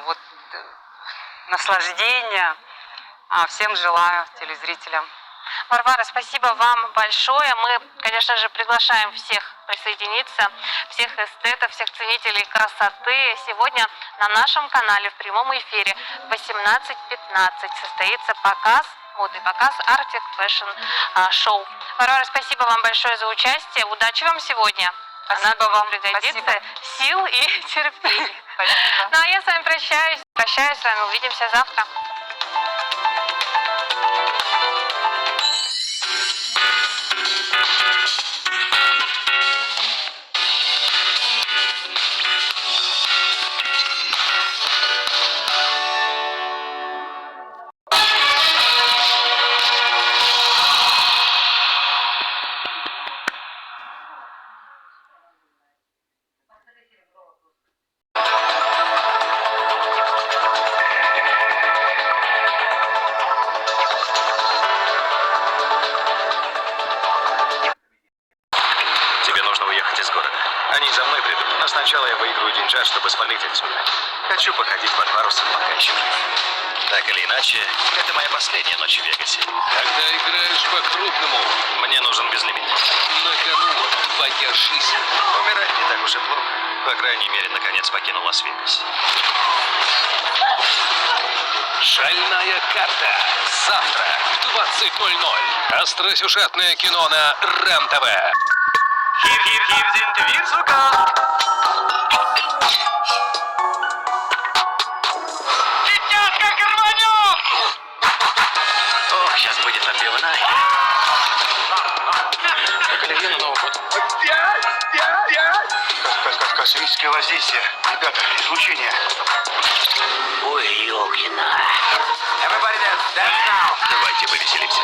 Вот, наслаждения. Всем желаю, телезрителям. Варвара, спасибо вам большое. Мы, конечно же, приглашаем всех присоединиться, всех эстетов, всех ценителей красоты. Сегодня на нашем канале в прямом эфире в 18:15 состоится показ, модный показ Arctic Fashion Show. Варвара, спасибо вам большое за участие. Удачи вам сегодня. Спасибо вам. Пригодится сил и терпения. Спасибо. Ну а я с вами прощаюсь. Прощаюсь с вами. Увидимся завтра. Они за мной придут, но сначала я выиграю деньжат, чтобы свалить отсюда. Хочу походить под парусом, пока еще жив. Так или иначе, это моя последняя ночь в Вегасе. Когда играешь по-крупному, Мне нужен безлимит. на кону твоя жизнь. Умирать не так уж и плохо. По крайней мере, наконец покинул Лас-Вегас. Шальная карта. Завтра в 20:00. Остросюжетное кино на РЕН-ТВ. Летят как рванет! Ох, сейчас будет отбивна. Как оливье на Новый год. Космическое воздействие. Ребята, излучение. Ой, елкина. Давайте повеселимся.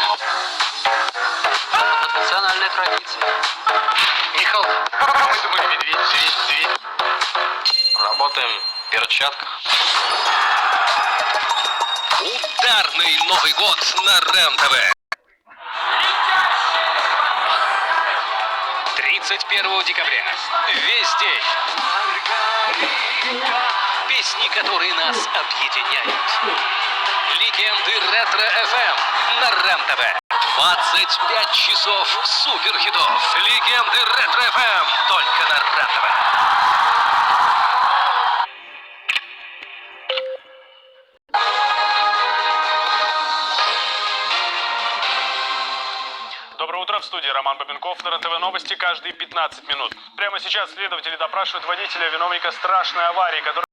Национальная традиция. Михал, мы думали, медведь. Работаем в перчатках. Ударный Новый год на РЕН-ТВ. 31 декабря. Весь день. Песни, которые нас объединяют. Легенды ретро-ФМ на РЕН-ТВ. 25 часов суперхитов. Легенды ретро-ФМ только на РЕН-ТВ. Доброе утро, в студии Роман Бабенков на РЕН-ТВ новости каждые 15 минут. Прямо сейчас следователи допрашивают водителя, виновника страшной аварии, который